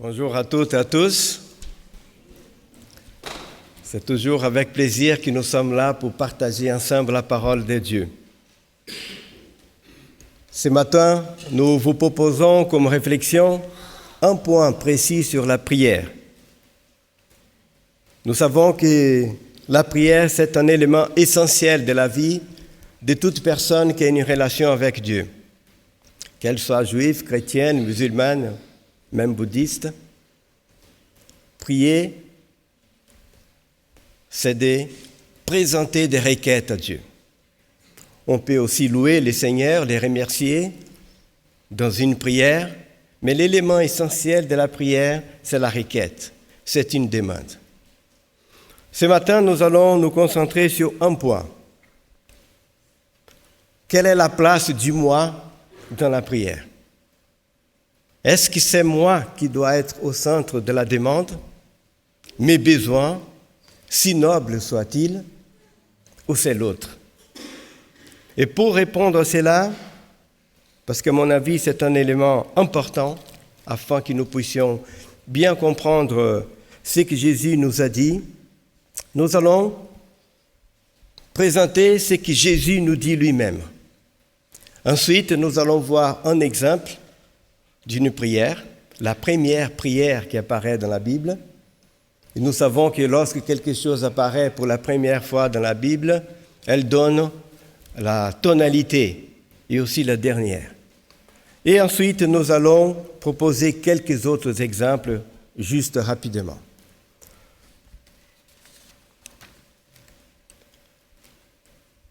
Bonjour à toutes et à tous. C'est toujours avec plaisir que nous sommes là pour partager ensemble la parole de Dieu. Ce matin, nous vous proposons comme réflexion un point précis sur la prière. Nous savons que la prière, c'est un élément essentiel de la vie de toute personne qui a une relation avec Dieu, qu'elle soit juive, chrétienne, musulmane, même bouddhiste. Prier, c'est de présenter des requêtes à Dieu. On peut aussi louer le Seigneur, les remercier dans une prière, mais l'élément essentiel de la prière, c'est la requête, c'est une demande. Ce matin, nous allons nous concentrer sur un point. Quelle est la place du moi dans la prière? Est-ce que c'est moi qui dois être au centre de la demande, mes besoins, si nobles soient-ils, ou c'est l'autre? Et pour répondre à cela, parce qu'à mon avis c'est un élément important, afin que nous puissions bien comprendre ce que Jésus nous a dit, nous allons présenter ce que Jésus nous dit lui-même. Ensuite, nous allons voir un exemple d'une prière, la première prière qui apparaît dans la Bible. Et nous savons que lorsque quelque chose apparaît pour la première fois dans la Bible, elle donne la tonalité et aussi la dernière. Et ensuite, nous allons proposer quelques autres exemples juste rapidement.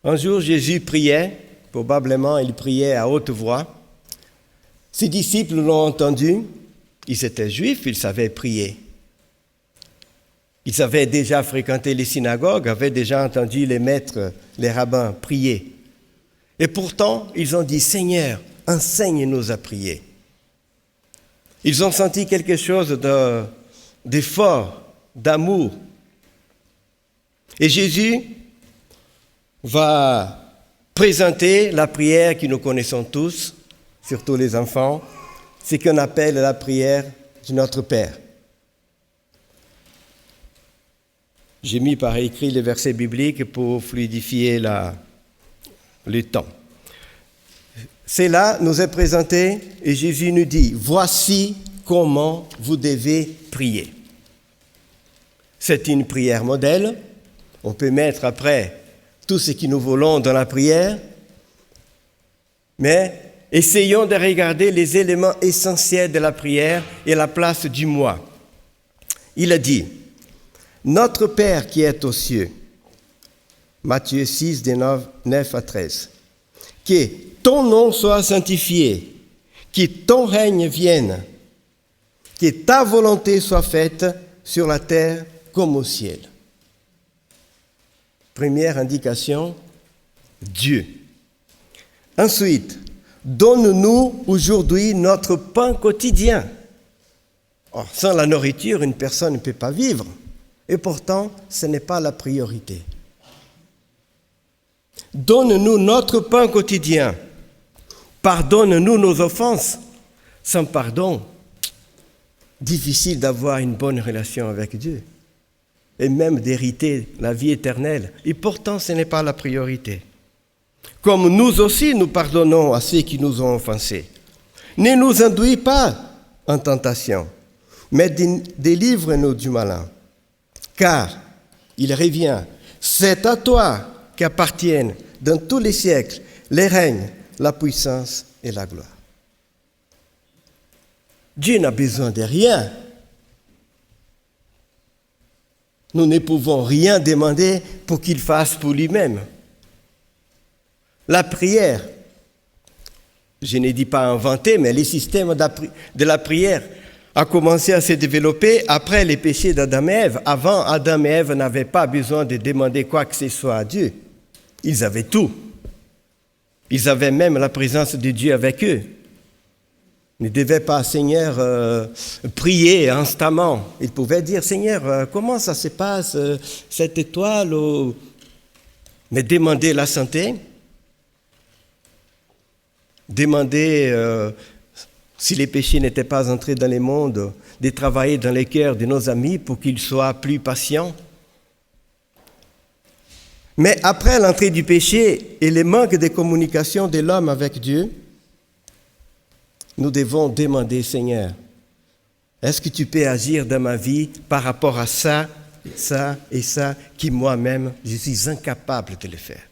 Un jour, Jésus priait, probablement il priait à haute voix. Ses disciples l'ont entendu, ils étaient juifs, ils savaient prier. Ils avaient déjà fréquenté les synagogues, avaient déjà entendu les maîtres, les rabbins prier. Et pourtant, ils ont dit « Seigneur, enseigne-nous à prier ». Ils ont senti quelque chose d'effort, d'amour. Et Jésus va présenter la prière que nous connaissons tous, surtout les enfants, ce qu'on appelle la prière de notre Père. J'ai mis par écrit les versets bibliques pour fluidifier le temps. Cela nous est présenté et Jésus nous dit « Voici comment vous devez prier ». C'est une prière modèle. On peut mettre après tout ce que nous voulons dans la prière, mais essayons de regarder les éléments essentiels de la prière et la place du moi. Il a dit « Notre Père qui est aux cieux », Matthieu 6, 9 à 13, « que ton nom soit sanctifié, que ton règne vienne, que ta volonté soit faite sur la terre comme au ciel. » Première indication, Dieu. Ensuite, donne-nous aujourd'hui notre pain quotidien. Or, sans la nourriture, une personne ne peut pas vivre. Et pourtant, ce n'est pas la priorité. Donne-nous notre pain quotidien. Pardonne-nous nos offenses. Sans pardon, difficile d'avoir une bonne relation avec Dieu. Et même d'hériter la vie éternelle. Et pourtant, ce n'est pas la priorité. Comme nous aussi, nous pardonnons à ceux qui nous ont offensés. Ne nous induis pas en tentation, mais délivre-nous du malin. Car, il revient, c'est à toi qu'appartiennent dans tous les siècles les règnes, la puissance et la gloire. Dieu n'a besoin de rien. Nous ne pouvons rien demander pour qu'il fasse pour lui-même. La prière, je ne dis pas inventer, mais le système de la prière a commencé à se développer après les péchés d'Adam et Ève. Avant, Adam et Ève n'avaient pas besoin de demander quoi que ce soit à Dieu. Ils avaient tout. Ils avaient même la présence de Dieu avec eux. Ils ne devaient pas, Seigneur, prier instamment. Ils pouvaient dire, Seigneur, comment ça se passe, cette étoile? Mais demander la santé, demander si les péchés n'étaient pas entrés dans les mondes, de travailler dans les cœurs de nos amis pour qu'ils soient plus patients. Mais après l'entrée du péché et le manque de communication de l'homme avec Dieu, nous devons demander, Seigneur, est-ce que tu peux agir dans ma vie par rapport à ça, ça et ça, qui moi-même, je suis incapable de le faire.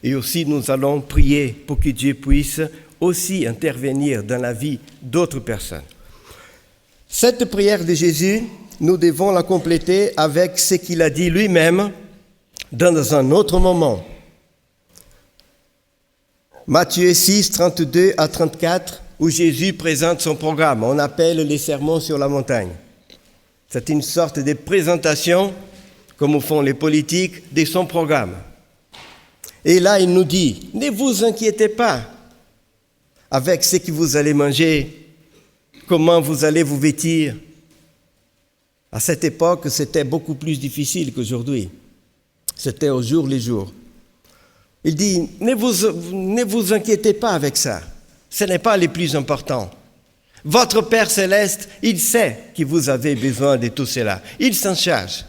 Et aussi, nous allons prier pour que Dieu puisse aussi intervenir dans la vie d'autres personnes. Cette prière de Jésus, nous devons la compléter avec ce qu'il a dit lui-même dans un autre moment. Matthieu 6, 32 à 34, où Jésus présente son programme. On appelle les sermons sur la montagne. C'est une sorte de présentation, comme font les politiques, de son programme. Et là, il nous dit, ne vous inquiétez pas avec ce que vous allez manger, comment vous allez vous vêtir. À cette époque, c'était beaucoup plus difficile qu'aujourd'hui. C'était au jour le jour. Il dit, ne vous inquiétez pas avec ça. Ce n'est pas le plus important. Votre Père Céleste, il sait que vous avez besoin de tout cela. Il s'en charge.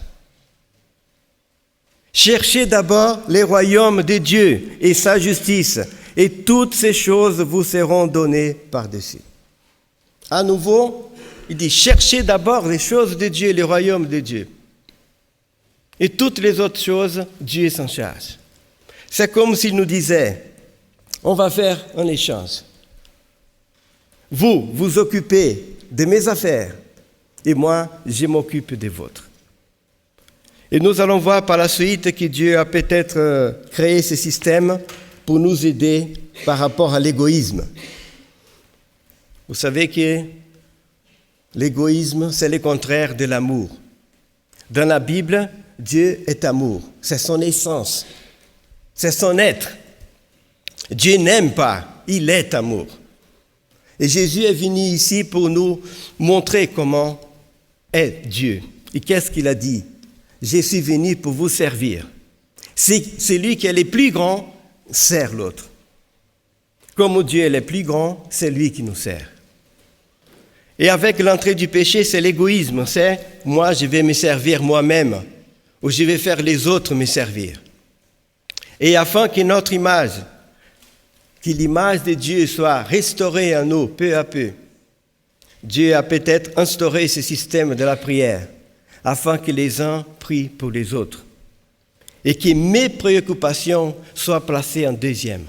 Cherchez d'abord les royaumes de Dieu et sa justice, et toutes ces choses vous seront données par-dessus. À nouveau, il dit, cherchez d'abord les choses de Dieu, les royaumes de Dieu. Et toutes les autres choses, Dieu s'en charge. C'est comme s'il nous disait, on va faire un échange. Vous, vous occupez de mes affaires, et moi, je m'occupe des vôtres. Et nous allons voir par la suite que Dieu a peut-être créé ce système pour nous aider par rapport à l'égoïsme. Vous savez que l'égoïsme, c'est le contraire de l'amour. Dans la Bible, Dieu est amour. C'est son essence. C'est son être. Dieu n'aime pas, il est amour. Et Jésus est venu ici pour nous montrer comment est Dieu. Et qu'est-ce qu'il a dit? Je suis venu pour vous servir. Celui qui est le plus grand sert l'autre. Comme Dieu est le plus grand, c'est lui qui nous sert. Et avec l'entrée du péché, c'est l'égoïsme. C'est moi, je vais me servir moi-même, ou je vais faire les autres me servir. Et afin que notre image, que l'image de Dieu soit restaurée en nous peu à peu, Dieu a peut-être instauré ce système de la prière, afin que les uns prient pour les autres, et que mes préoccupations soient placées en deuxième,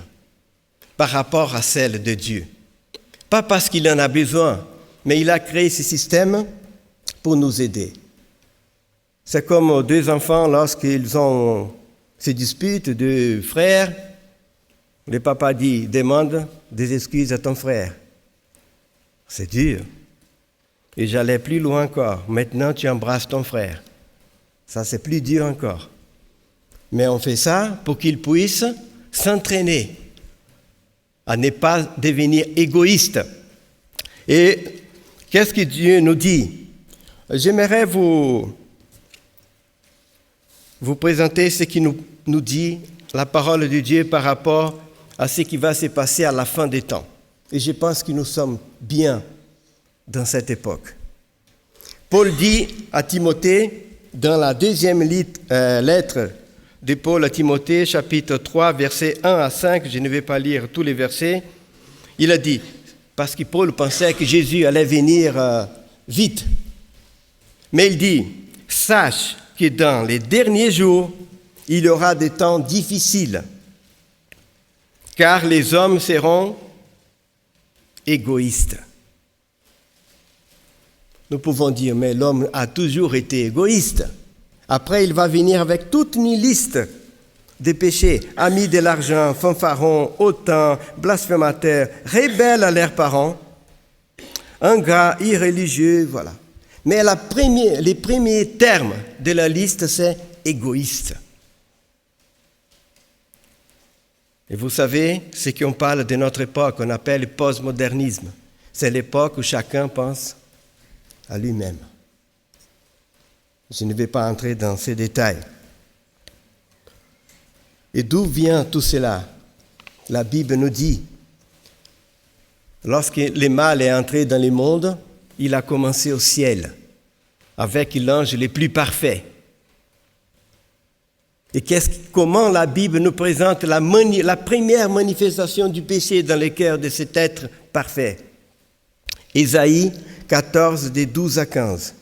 par rapport à celles de Dieu. Pas parce qu'il en a besoin, mais il a créé ce système pour nous aider. C'est comme deux enfants lorsqu'ils ont se disputent, deux frères. Le papa dit, demande des excuses à ton frère. C'est dur. Et j'allais plus loin encore. Maintenant, tu embrasses ton frère. Ça, c'est plus dur encore. Mais on fait ça pour qu'il puisse s'entraîner à ne pas devenir égoïste. Et qu'est-ce que Dieu nous dit? J'aimerais vous présenter ce qui nous dit la parole de Dieu par rapport à ce qui va se passer à la fin des temps. Et je pense que nous sommes bien dans cette époque. Paul dit à Timothée, dans la deuxième lettre de Paul à Timothée, chapitre 3, versets 1 à 5, je ne vais pas lire tous les versets, il a dit, parce que Paul pensait que Jésus allait venir vite, mais il dit, sache que dans les derniers jours, il y aura des temps difficiles, car les hommes seront égoïstes. Nous pouvons dire, mais l'homme a toujours été égoïste. Après, il va venir avec toute une liste de péchés. Amis de l'argent, fanfarons, hautains, blasphémateurs, rebelles à leurs parents, ingrats, irréligieux, voilà. Mais les premiers termes de la liste, c'est égoïste. Et vous savez, ce qu'on parle de notre époque, on appelle le postmodernisme. C'est l'époque où chacun pense à lui-même. Je ne vais pas entrer dans ces détails. Et d'où vient tout cela? La Bible nous dit, Lorsque le mal est entré dans le monde, il a commencé au ciel, avec l'ange le plus parfait. Et comment la Bible nous présente la première manifestation du péché dans le cœur de cet être parfait? Ésaïe 14, des 12 à 15.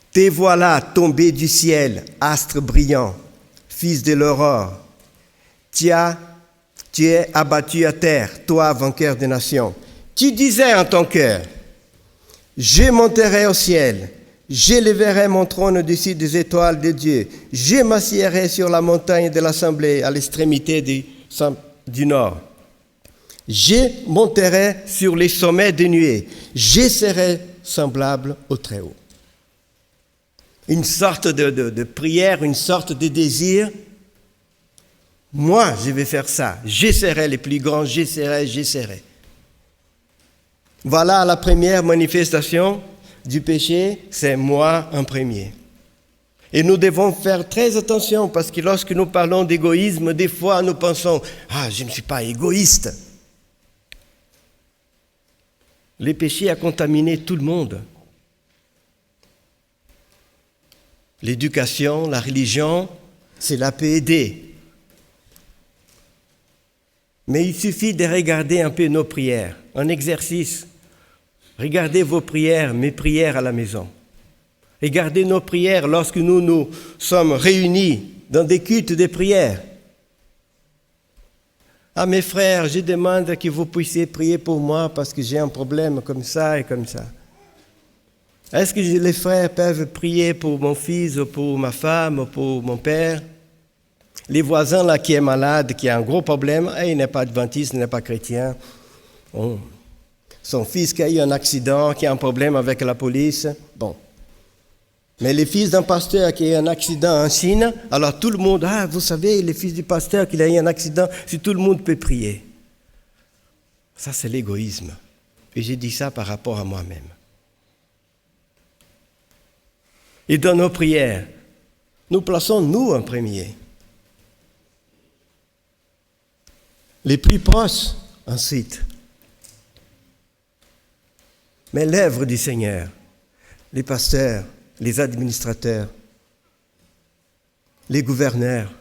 « Te voilà tombé du ciel, astre brillant, fils de l'aurore. Tu es abattu à terre, toi, vainqueur des nations. Tu disais en ton cœur, je monterai au ciel, j'élèverai mon trône au-dessus des étoiles de Dieu, je m'assiérai sur la montagne de l'assemblée à l'extrémité du nord. Je monterai sur les sommets des nuées, je serai semblable au Très-Haut. » Une sorte de prière, une sorte de désir. Moi, je vais faire ça. Je serai le plus grand, je serai. Voilà la première manifestation du péché, c'est moi en premier. Et nous devons faire très attention parce que lorsque nous parlons d'égoïsme, des fois nous pensons « Ah, je ne suis pas égoïste ». Le péché a contaminé tout le monde. L'éducation, la religion, cela peut aider. Mais il suffit de regarder un peu nos prières, un exercice. Regardez vos prières, mes prières à la maison. Regardez nos prières lorsque nous sommes réunis dans des cultes de prière. Ah, mes frères, je demande que vous puissiez prier pour moi parce que j'ai un problème comme ça et comme ça. Est-ce que les frères peuvent prier pour mon fils ou pour ma femme ou pour mon père? Les voisins là qui est malade, qui a un gros problème, il n'est pas adventiste, il n'est pas chrétien. Son fils qui a eu un accident, qui a un problème avec la police. Bon. Mais le fils d'un pasteur qui a eu un accident en Chine, alors tout le monde, vous savez, le fils du pasteur qui a eu un accident, si tout le monde peut prier. Ça, c'est l'égoïsme. Et j'ai dit ça par rapport à moi-même. Et dans nos prières, nous plaçons nous en premier. Les plus proches, ensuite. Mais l'œuvre du Seigneur, les pasteurs, les administrateurs, les gouverneurs,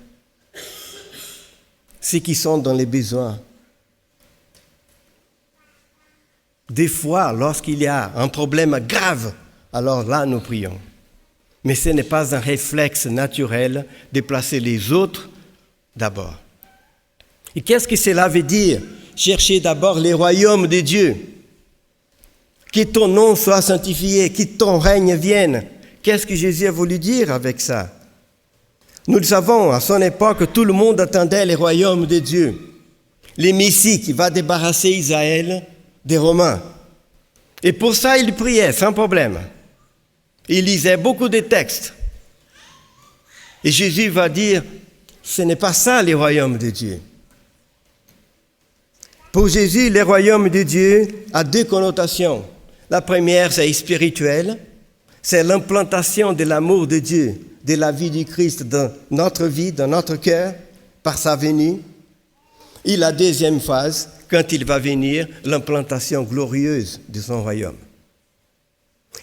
ceux qui sont dans les besoins. Des fois, lorsqu'il y a un problème grave, alors là, nous prions. Mais ce n'est pas un réflexe naturel de placer les autres d'abord. Et qu'est-ce que cela veut dire? Chercher d'abord les royaumes de Dieu. Que ton nom soit sanctifié, que ton règne vienne. Qu'est-ce que Jésus a voulu dire avec ça? Nous le savons, à son époque, tout le monde attendait les royaumes de Dieu. Le Messie qui va débarrasser Israël des Romains. Et pour ça, il priait sans problème. Il lisait beaucoup de textes. Et Jésus va dire, ce n'est pas ça les royaumes de Dieu. Pour Jésus, le royaume de Dieu a deux connotations. La première, c'est spirituelle. C'est l'implantation de l'amour de Dieu, de la vie du Christ dans notre vie, dans notre cœur, par sa venue. Et la deuxième phase, quand il va venir, l'implantation glorieuse de son royaume.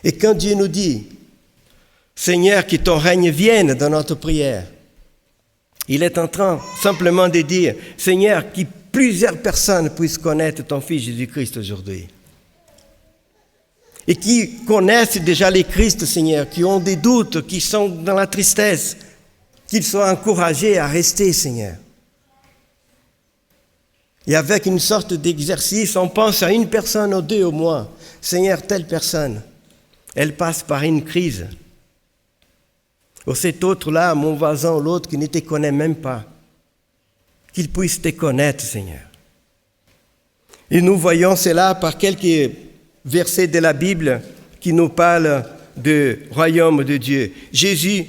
Et quand Dieu nous dit, Seigneur, que ton règne vienne dans notre prière, il est en train simplement de dire, Seigneur, que plusieurs personnes puissent connaître ton Fils Jésus-Christ aujourd'hui. Et qui connaissent déjà les Christ, Seigneur, qui ont des doutes, qui sont dans la tristesse, qu'ils soient encouragés à rester, Seigneur. Et avec une sorte d'exercice, on pense à une personne ou deux au moins. Seigneur, telle personne, elle passe par une crise. Ou cet autre-là, mon voisin ou l'autre qui ne te connaît même pas. Qu'il puisse te connaître, Seigneur. Et nous voyons cela par quelques versets de la Bible qui nous parlent du royaume de Dieu. Jésus,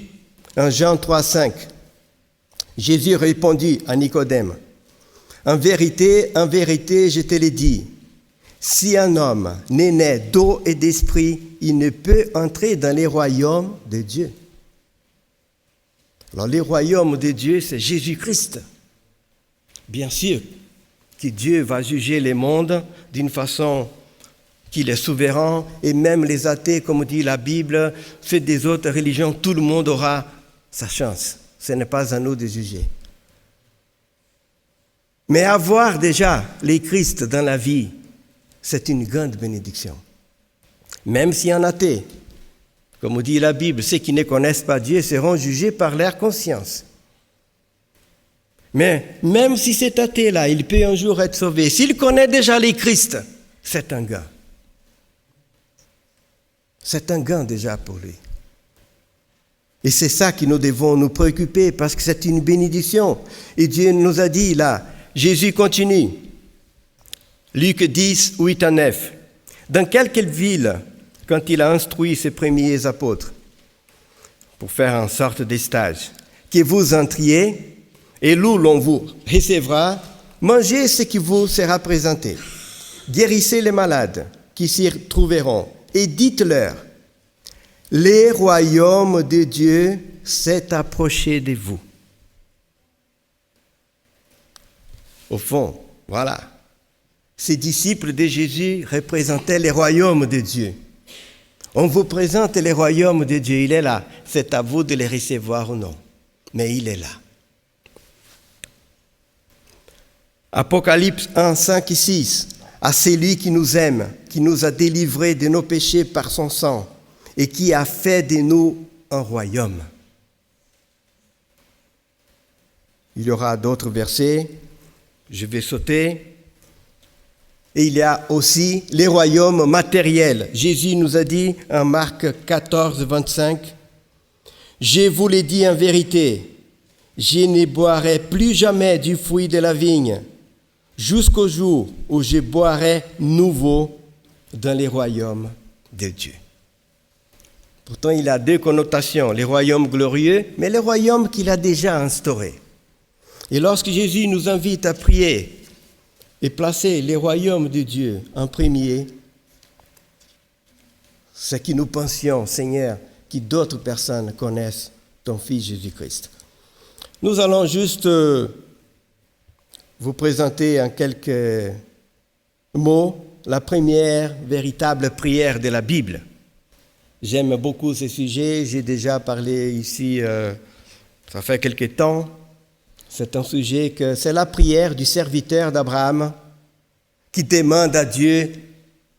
en Jean 3, 5, Jésus répondit à Nicodème, en vérité, je te le dis, si un homme n'est né d'eau et d'esprit, il ne peut entrer dans les royaumes de Dieu. Alors, les royaumes de Dieu, c'est Jésus-Christ. Bien sûr, que Dieu va juger les mondes d'une façon qu'il est souverain, et même les athées, comme dit la Bible, faites des autres religions, tout le monde aura sa chance. Ce n'est pas à nous de juger. Mais avoir déjà les Christ dans la vie, c'est une grande bénédiction. Même si un athée, comme dit la Bible, ceux qui ne connaissent pas Dieu seront jugés par leur conscience. Mais même si cet athée-là, il peut un jour être sauvé, s'il connaît déjà les Christ, c'est un gain. C'est un gain déjà pour lui. Et c'est ça que nous devons nous préoccuper parce que c'est une bénédiction. Et Dieu nous a dit là, Jésus continue. Luc 10, 8 à 9. Dans quelque ville, quand il a instruit ses premiers apôtres, pour faire en sorte de stage, que vous entriez et l'où l'on vous recevra, mangez ce qui vous sera présenté. Guérissez les malades qui s'y trouveront et dites-leur, le royaume de Dieu s'est approché de vous. Au fond, voilà. Ces disciples de Jésus représentaient les royaumes de Dieu. On vous présente les royaumes de Dieu, il est là. C'est à vous de les recevoir ou non. Mais il est là. Apocalypse 1, 5 et 6. À celui qui nous aime, qui nous a délivrés de nos péchés par son sang et qui a fait de nous un royaume. Il y aura d'autres versets, je vais sauter. Et il y a aussi les royaumes matériels. Jésus nous a dit en Marc 14, 25, « Je vous l'ai dit en vérité, je ne boirai plus jamais du fruit de la vigne, jusqu'au jour où je boirai nouveau dans les royaumes de Dieu. » Pourtant, il a deux connotations, les royaumes glorieux, mais les royaumes qu'il a déjà instaurés. Et lorsque Jésus nous invite à prier et placer les royaumes de Dieu en premier, c'est que nous pensions, Seigneur, que d'autres personnes connaissent ton Fils Jésus-Christ. Nous allons juste vous présenter en quelques mots la première véritable prière de la Bible. J'aime beaucoup ce sujet, j'ai déjà parlé ici, ça fait quelque temps. C'est un sujet que c'est la prière du serviteur d'Abraham qui demande à Dieu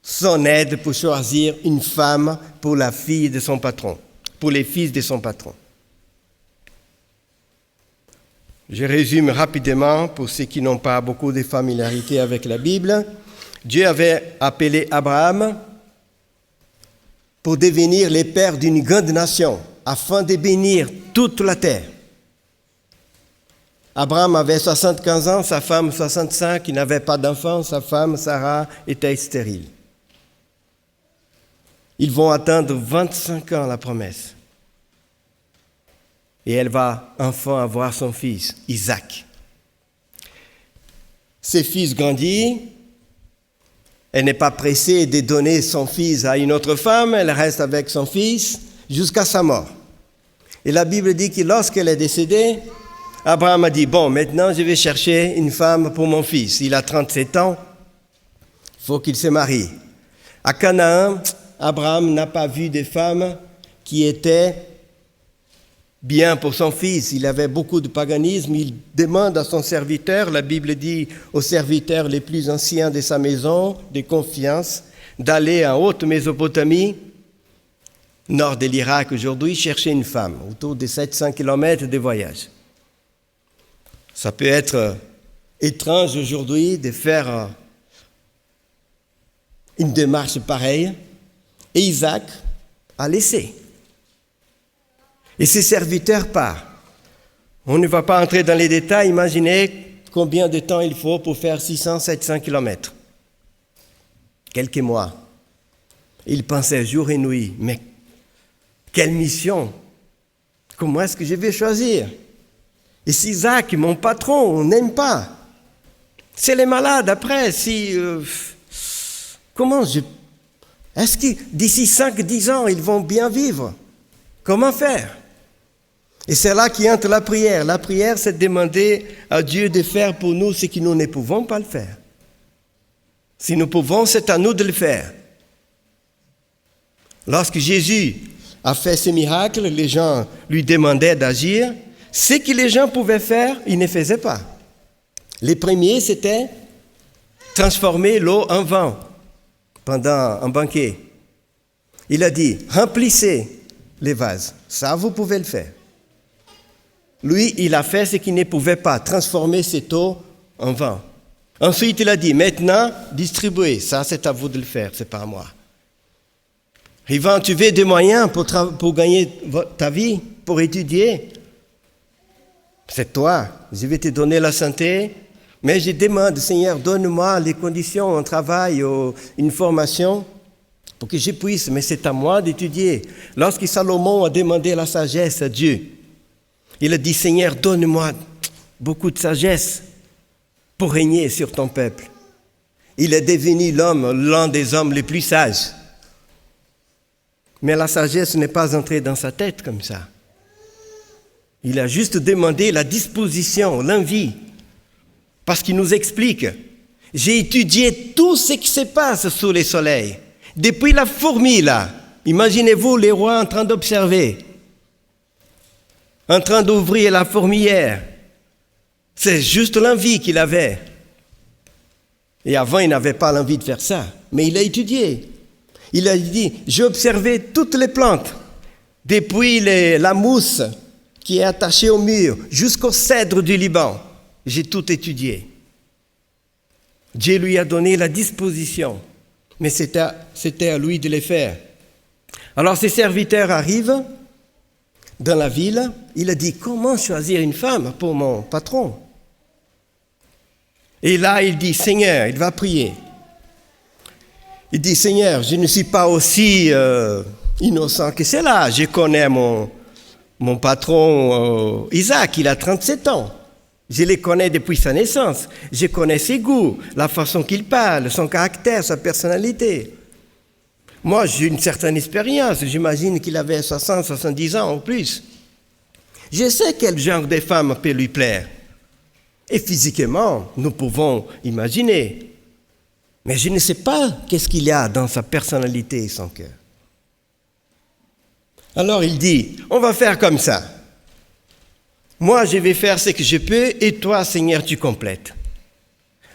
son aide pour choisir une femme pour la fille de son patron, pour les fils de son patron. Je résume rapidement pour ceux qui n'ont pas beaucoup de familiarité avec la Bible. Dieu avait appelé Abraham pour devenir le père d'une grande nation, afin de bénir toute la terre. Abraham avait 75 ans, sa femme 65, il n'avait pas d'enfant, sa femme Sarah était stérile. Ils vont attendre 25 ans la promesse. Et elle va enfin avoir son fils, Isaac. Ses fils grandissent. Elle n'est pas pressée de donner son fils à une autre femme, elle reste avec son fils jusqu'à sa mort. Et la Bible dit que lorsqu'elle est décédée, Abraham a dit, bon, maintenant je vais chercher une femme pour mon fils. Il a 37 ans, il faut qu'il se marie. À Canaan, Abraham n'a pas vu de femme qui était bien pour son fils. Il avait beaucoup de paganisme. Il demande à son serviteur, la Bible dit aux serviteurs les plus anciens de sa maison, de confiance, d'aller en haute Mésopotamie, nord de l'Irak aujourd'hui, chercher une femme, autour de 700 km de voyage. Ça peut être étrange aujourd'hui de faire une démarche pareille. Et Isaac a laissé. Et ses serviteurs partent. On ne va pas entrer dans les détails. Imaginez combien de temps il faut pour faire 600-700 km. Quelques mois. Il pensait jour et nuit, mais quelle mission? Comment est-ce que je vais choisir? Et si Isaac, mon patron, on n'aime pas. C'est les malades après. Est-ce que d'ici 5-10 ans, ils vont bien vivre? Comment faire? Et c'est là qu'entre la prière. La prière, c'est de demander à Dieu de faire pour nous ce que nous ne pouvons pas le faire. Si nous pouvons, c'est à nous de le faire. Lorsque Jésus a fait ce miracle, les gens lui demandaient d'agir. Ce que les gens pouvaient faire, ils ne faisaient pas. Les premiers, c'était transformer l'eau en vin pendant un banquet. Il a dit, remplissez les vases. Ça, vous pouvez le faire. Lui, il a fait ce qu'il ne pouvait pas, transformer cette eau en vin. Ensuite, il a dit, maintenant, distribuez. Ça, c'est à vous de le faire, c'est pas à moi. Yvan, tu veux des moyens pour gagner ta vie, pour étudier? C'est toi. Je vais te donner la santé. Mais je demande, Seigneur, donne-moi les conditions, un travail, une formation, pour que je puisse. Mais c'est à moi d'étudier. Lorsque Salomon a demandé la sagesse à Dieu, il a dit, Seigneur, donne-moi beaucoup de sagesse pour régner sur ton peuple. Il est devenu l'un des hommes les plus sages. Mais la sagesse n'est pas entrée dans sa tête comme ça. Il a juste demandé la disposition, l'envie. Parce qu'il nous explique, j'ai étudié tout ce qui se passe sous le soleil. Depuis la fourmi, là, imaginez-vous les rois en train d'observer, en train d'ouvrir la fourmilière. C'est juste l'envie qu'il avait. Et avant, il n'avait pas l'envie de faire ça. Mais il a étudié. Il a dit, j'ai observé toutes les plantes, depuis la mousse qui est attachée au mur, jusqu'au cèdre du Liban. J'ai tout étudié. Dieu lui a donné la disposition, mais c'était à lui de le faire. Alors ses serviteurs arrivent dans la ville. Il a dit, comment choisir une femme pour mon patron? Et là, il dit, Seigneur, il va prier. Il dit, Seigneur, je ne suis pas aussi innocent que cela. Je connais mon patron Isaac, il a 37 ans. Je le connais depuis sa naissance. Je connais ses goûts, la façon qu'il parle, son caractère, sa personnalité. Moi, j'ai une certaine expérience. J'imagine qu'il avait 60, 70 ans ou plus. Je sais quel genre de femme peut lui plaire. Et physiquement, nous pouvons imaginer. Mais je ne sais pas qu'est-ce qu'il y a dans sa personnalité et son cœur. Alors il dit, on va faire comme ça. Moi, je vais faire ce que je peux et toi, Seigneur, tu complètes.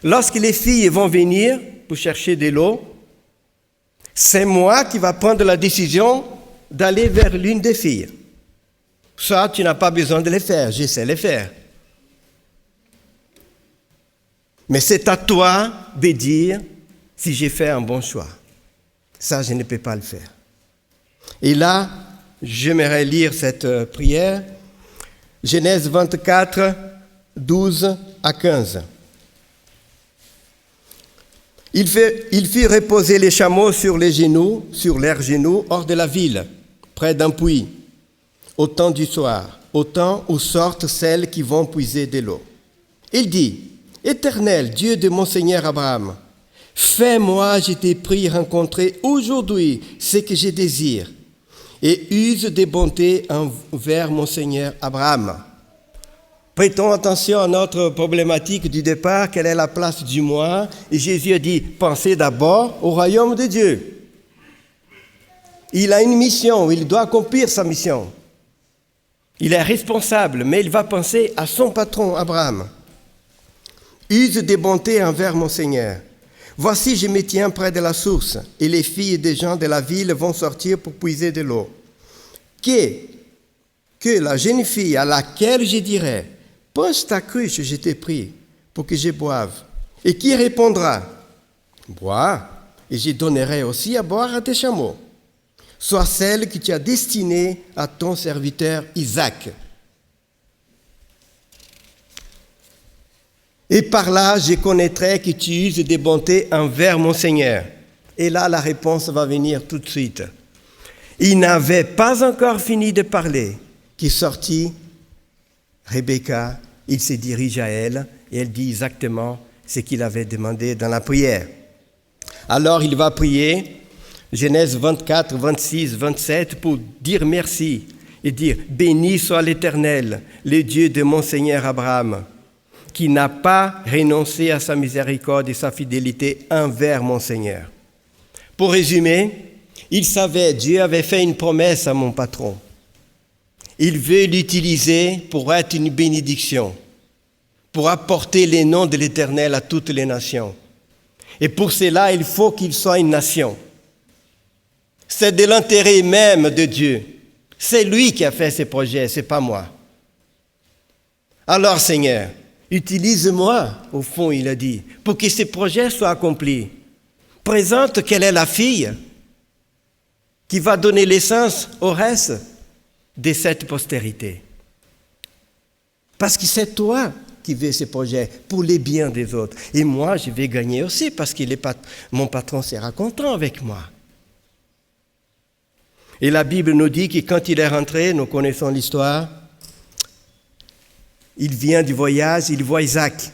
Lorsque les filles vont venir pour chercher de l'eau, c'est moi qui va prendre la décision d'aller vers l'une des filles. Ça, tu n'as pas besoin de le faire, je sais le faire. Mais c'est à toi de dire si j'ai fait un bon choix. Ça, je ne peux pas le faire. Et là, j'aimerais lire cette prière. Genèse 24, 12 à 15. Il fit reposer les chameaux sur leurs genoux, hors de la ville, près d'un puits, au temps du soir, au temps où sortent celles qui vont puiser de l'eau. Il dit, « Éternel, Dieu de mon Seigneur Abraham, fais-moi, je t'ai prie, rencontrer aujourd'hui ce que je désire, et use de bonté envers mon Seigneur Abraham. » Prêtons attention à notre problématique du départ, quelle est la place du moi. Et Jésus a dit, pensez d'abord au royaume de Dieu. Il a une mission, il doit accomplir sa mission. Il est responsable, mais il va penser à son patron Abraham. Use de bonté envers mon Seigneur. Voici, je me tiens près de la source, et les filles des gens de la ville vont sortir pour puiser de l'eau. Que la jeune fille à laquelle je dirai, pose ta cruche, je t'ai pris, pour que je boive. Et qui répondra, bois, et je donnerai aussi à boire à tes chameaux. Soit celle que tu as destinée à ton serviteur Isaac. Et par là, je connaîtrai que tu uses de bonté envers mon Seigneur. Et là, la réponse va venir tout de suite. Il n'avait pas encore fini de parler, qu'il sortit Rebecca, il se dirige à elle, et elle dit exactement ce qu'il avait demandé dans la prière. Alors il va prier, Genèse 24, 26, 27, pour dire merci. et dire « Béni soit l'Éternel, le Dieu de mon Seigneur Abraham, qui n'a pas renoncé à sa miséricorde et sa fidélité envers mon Seigneur. » Pour résumer, il savait, Dieu avait fait une promesse à mon patron. Il veut l'utiliser pour être une bénédiction, pour apporter les noms de l'Éternel à toutes les nations. Et pour cela, il faut qu'il soit une nation. C'est de l'intérêt même de Dieu. C'est lui qui a fait ces projets, ce n'est pas moi. Alors, Seigneur, utilise-moi, au fond, il a dit, pour que ces projets soient accomplis. Présente quelle est la fille qui va donner l'essence au reste de cette postérité. Parce que c'est toi qui veux ces projets pour les biens des autres. Et moi, je vais gagner aussi parce que mon patron sera content avec moi. Et la Bible nous dit que quand il est rentré, nous connaissons l'histoire, il vient du voyage, il voit Isaac.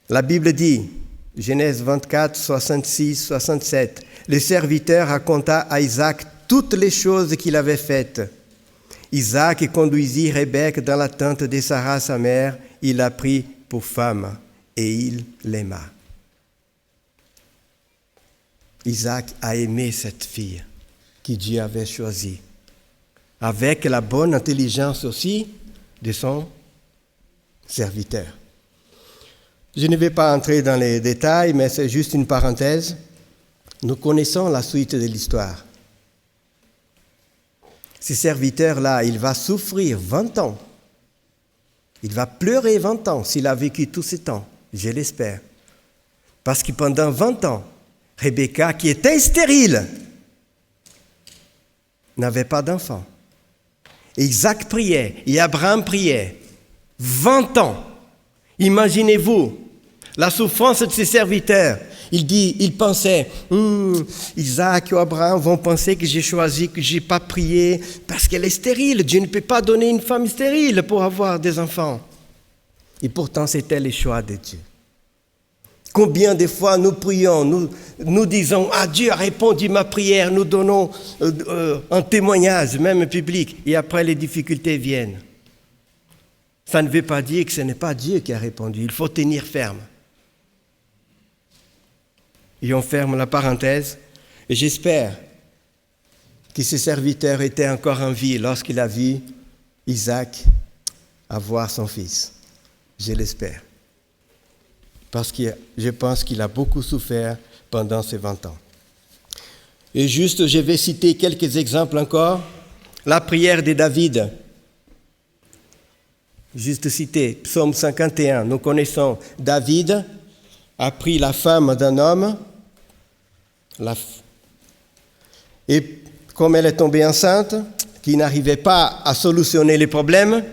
La Bible dit, Genèse 24, 66, 67, le serviteur raconta à Isaac toutes les choses qu'il avait faites. Isaac conduisit Rebecque dans la tente de Sarah, sa mère. Il la prit pour femme et il l'aima. Isaac a aimé cette fille que Dieu avait choisie, avec la bonne intelligence aussi de son serviteur. Je ne vais pas entrer dans les détails, mais c'est juste une parenthèse. Nous connaissons la suite de l'histoire. Ce serviteur-là, il va souffrir 20 ans. Il va pleurer 20 ans s'il a vécu tous ces temps, je l'espère. Parce que pendant 20 ans, Rebecca, qui était stérile, n'avait pas d'enfant. Et Isaac priait, et Abraham priait. 20 ans. Imaginez-vous la souffrance de ses serviteurs. Il pensait, Isaac ou Abraham vont penser que j'ai choisi, que je n'ai pas prié parce qu'elle est stérile. Dieu ne peut pas donner une femme stérile pour avoir des enfants. Et pourtant, c'était le choix de Dieu. Combien de fois nous prions, nous disons, Dieu a répondu ma prière, nous donnons un témoignage, même public, et après les difficultés viennent. Ça ne veut pas dire que ce n'est pas Dieu qui a répondu, il faut tenir ferme. Et on ferme la parenthèse, et j'espère que ce serviteur était encore en vie lorsqu'il a vu Isaac avoir son fils. Je l'espère. Parce que je pense qu'il a beaucoup souffert pendant ces 20 ans. Et juste, je vais citer quelques exemples encore. La prière de David. Juste citer, Psaume 51. Nous connaissons David a pris la femme d'un homme, et comme elle est tombée enceinte, qui n'arrivait pas à solutionner les problèmes,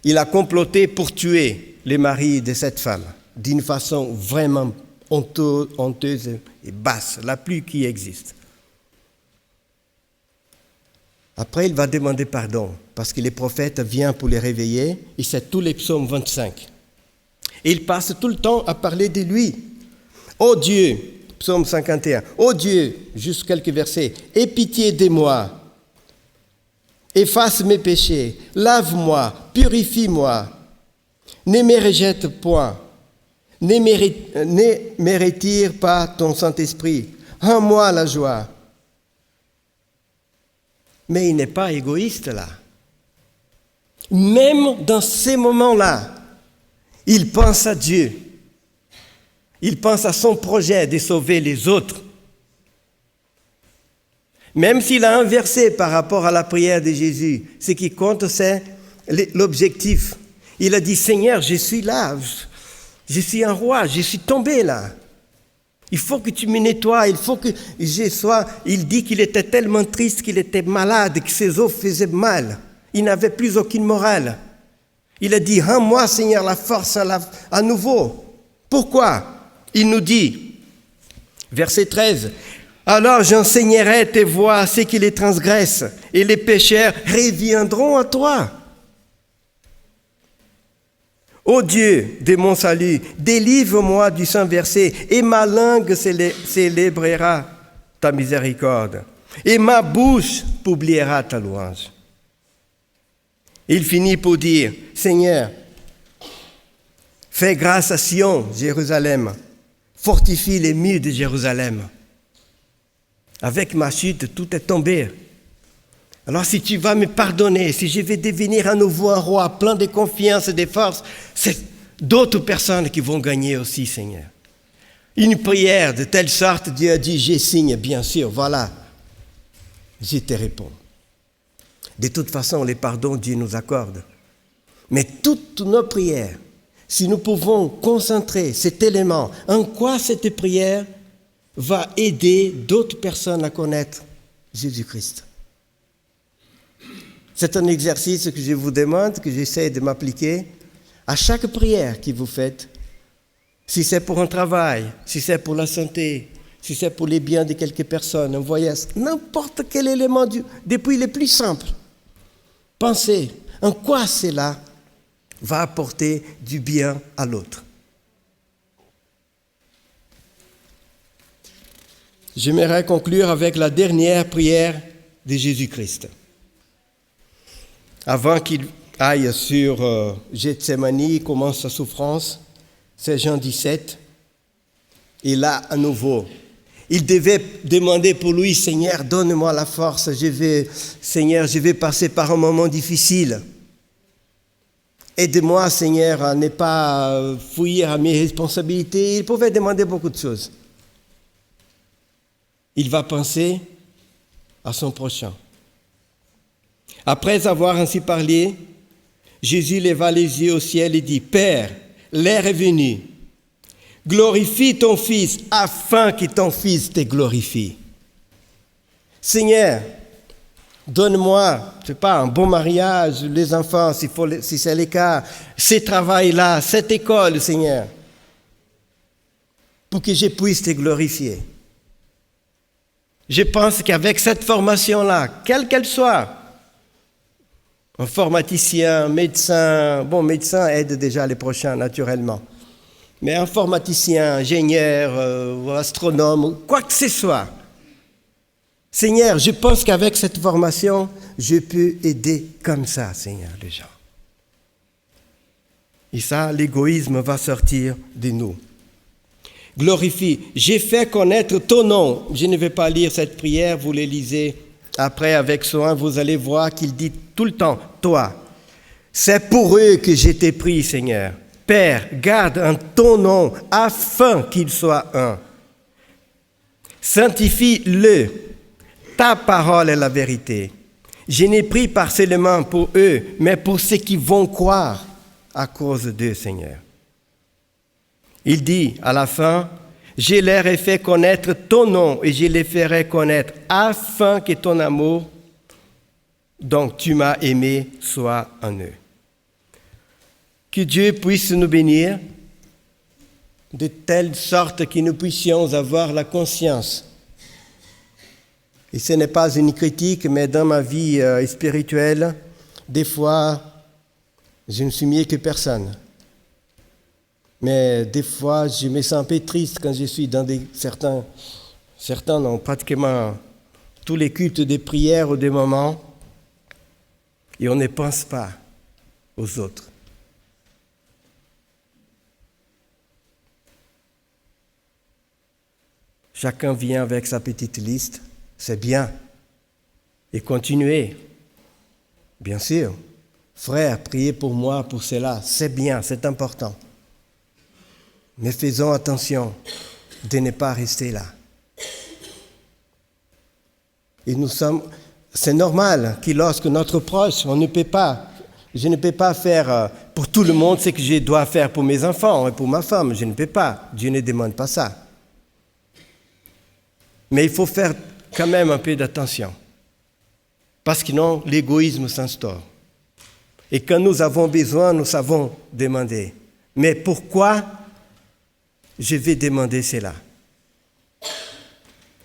il a comploté pour tuer le mari de cette femme, d'une façon vraiment honteuse et basse, la plus qui existe. Après, il va demander pardon, parce que les prophètes viennent pour les réveiller, et c'est tous les psaumes 25. Et il passe tout le temps à parler de lui. Ô Dieu, psaume 51, ô Dieu, juste quelques versets, aie pitié de moi, efface mes péchés, lave-moi, purifie-moi, ne me rejette point, ne me retire pas ton Saint-Esprit, rends-moi la joie. Mais il n'est pas égoïste là. Même dans ces moments-là, il pense à Dieu. Il pense à son projet de sauver les autres. Même s'il a inversé par rapport à la prière de Jésus, ce qui compte, c'est l'objectif. Il a dit, Seigneur, je suis là, je suis un roi, je suis tombé là. Il faut que tu me nettoies, il faut que je sois... Il dit qu'il était tellement triste, qu'il était malade, que ses os faisaient mal. Il n'avait plus aucune morale. Il a dit, rends-moi, Seigneur, la force à nouveau. Pourquoi? Il nous dit, verset 13, « Alors j'enseignerai tes voies à ceux qui les transgressent, et les pécheurs reviendront à toi. Ô Dieu de mon salut, délivre-moi du sang versé, et ma langue célébrera ta miséricorde. et ma bouche publiera ta louange. Il finit pour dire, Seigneur, fais grâce à Sion, Jérusalem, fortifie les murs de Jérusalem. Avec ma chute, tout est tombé. Alors si tu vas me pardonner, si je vais devenir à nouveau un roi plein de confiance et de force, c'est d'autres personnes qui vont gagner aussi, Seigneur. Une prière de telle sorte, Dieu a dit, je signe, bien sûr, voilà. Je te réponds. De toute façon, les pardons, Dieu nous accorde. Mais toutes nos prières, si nous pouvons concentrer cet élément, en quoi cette prière va aider d'autres personnes à connaître Jésus-Christ. C'est un exercice que je vous demande, que j'essaie de m'appliquer à chaque prière que vous faites. Si c'est pour un travail, si c'est pour la santé, si c'est pour les biens de quelques personnes, un voyage, n'importe quel élément, depuis le plus simple. Pensez en quoi cela va apporter du bien à l'autre. J'aimerais conclure avec la dernière prière de Jésus-Christ. Avant qu'il aille sur Gethsémani, il commence sa souffrance, c'est Jean 17, et là, à nouveau, il devait demander pour lui, Seigneur, donne-moi la force, Seigneur, je vais passer par un moment difficile. Aide-moi, Seigneur, à ne pas fuir à mes responsabilités. Il pouvait demander beaucoup de choses. Il va penser à son prochain. Après avoir ainsi parlé, Jésus leva les yeux au ciel et dit, Père, l'heure est venue. Glorifie ton Fils, afin que ton Fils te glorifie. Seigneur, donne-moi, je sais pas, un bon mariage, les enfants, si c'est le cas, ce travail-là, cette école, Seigneur, pour que je puisse te glorifier. Je pense qu'avec cette formation-là, quelle qu'elle soit, informaticien, médecin, médecin aide déjà les prochains naturellement, mais informaticien, ingénieur, astronome, quoi que ce soit, Seigneur, je pense qu'avec cette formation, je peux aider comme ça, Seigneur, les gens. Et ça, l'égoïsme va sortir de nous. Glorifie. J'ai fait connaître ton nom. Je ne vais pas lire cette prière, vous les lisez après avec soin, vous allez voir qu'il dit tout le temps, toi. C'est pour eux que je t'ai pris, Seigneur. Père, garde en ton nom afin qu'ils soient un. Sanctifie-le. Ta parole est la vérité. Je n'ai pris pas seulement pour eux, mais pour ceux qui vont croire à cause d'eux, Seigneur. Il dit à la fin, je leur ai fait connaître ton nom et je les ferai connaître afin que ton amour, dont tu m'as aimé, soit en eux. Que Dieu puisse nous bénir de telle sorte que nous puissions avoir la conscience. Et ce n'est pas une critique, mais dans ma vie spirituelle, des fois, je ne suis mieux que personne. Mais des fois, je me sens un peu triste quand je suis dans certains ont pratiquement tous les cultes des prières ou des moments, et on ne pense pas aux autres. Chacun vient avec sa petite liste, c'est bien. Et continuez, bien sûr. Frère, priez pour moi, pour cela, c'est bien, c'est important. Mais faisons attention de ne pas rester là. Et c'est normal que lorsque notre proche, je ne peux pas faire pour tout le monde ce que je dois faire pour mes enfants et pour ma femme, je ne peux pas. Dieu ne demande pas ça. Mais il faut faire quand même un peu d'attention. Parce que sinon, l'égoïsme s'instaure. Et quand nous avons besoin, nous savons demander. Mais pourquoi je vais demander cela?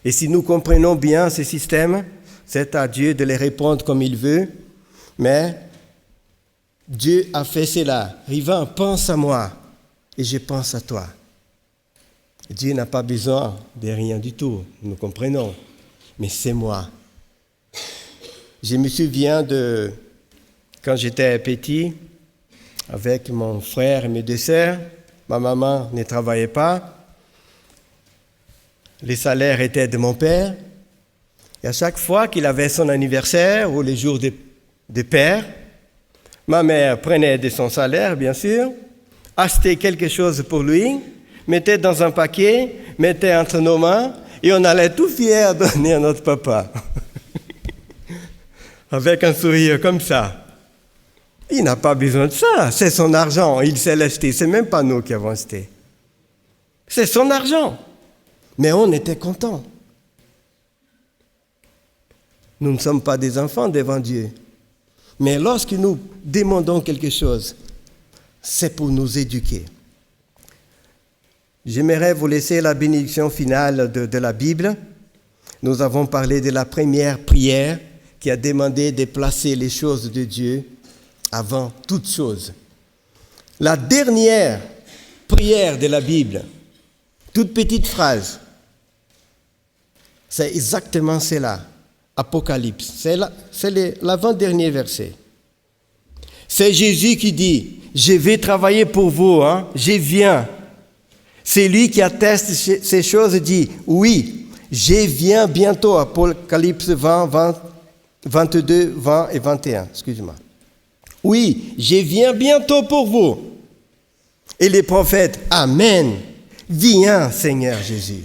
Et si nous comprenons bien ce système, c'est à Dieu de les répondre comme il veut, mais Dieu a fait cela. Rivan, pense à moi et je pense à toi. Dieu n'a pas besoin de rien du tout, nous comprenons, mais c'est moi Je me souviens de quand j'étais petit, avec mon frère et mes deux sœurs. Ma maman ne travaillait pas. Les salaires étaient de mon père. Et à chaque fois qu'il avait son anniversaire ou les jours de père, ma mère prenait de son salaire, bien sûr, achetait quelque chose pour lui, mettait dans un paquet, mettait entre nos mains, et on allait tout fiers donner à notre papa. Avec un sourire comme ça. Il n'a pas besoin de ça, c'est son argent, il sait l'acheter, c'est même pas nous qui avons acheté. C'est son argent. Mais on était contents. Nous ne sommes pas des enfants devant Dieu. Mais lorsque nous demandons quelque chose, c'est pour nous éduquer. J'aimerais vous laisser la bénédiction finale de la Bible. Nous avons parlé de la première prière qui a demandé de placer les choses de Dieu avant toute chose. La dernière prière de la Bible, toute petite phrase, c'est exactement cela. Apocalypse, c'est l'avant-dernier verset. C'est Jésus qui dit, je vais travailler pour vous, je viens. C'est lui qui atteste ces choses et dit, oui, je viens bientôt. Apocalypse 20, 22, 20 et 21, excusez-moi. Oui, je viens bientôt pour vous. Et les prophètes, Amen, viens Seigneur Jésus.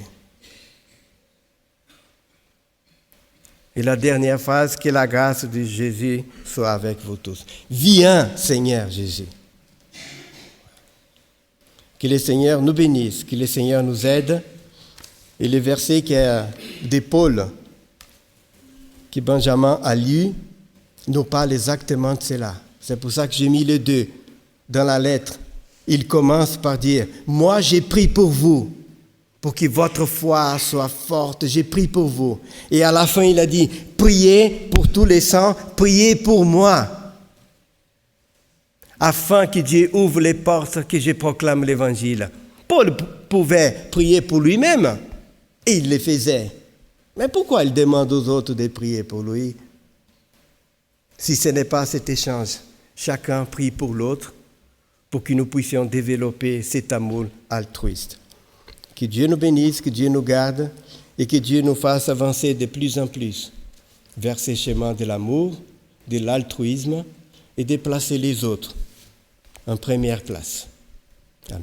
Et la dernière phrase, que la grâce de Jésus soit avec vous tous. Viens, Seigneur Jésus. Que le Seigneur nous bénisse, que le Seigneur nous aide. Et le verset de Paul, que Benjamin a lu, nous parle exactement de cela. C'est pour ça que j'ai mis les deux dans la lettre. Il commence par dire, moi j'ai prié pour vous, pour que votre foi soit forte, j'ai prié pour vous. Et à la fin, il a dit, priez pour tous les saints, priez pour moi, afin que Dieu ouvre les portes, que je proclame l'évangile. Paul pouvait prier pour lui-même, et il le faisait. Mais pourquoi il demande aux autres de prier pour lui? Si ce n'est pas cet échange, chacun prie pour l'autre, pour que nous puissions développer cet amour altruiste. Que Dieu nous bénisse, que Dieu nous garde et que Dieu nous fasse avancer de plus en plus vers ces chemins de l'amour, de l'altruisme et de placer les autres en première place. Amen.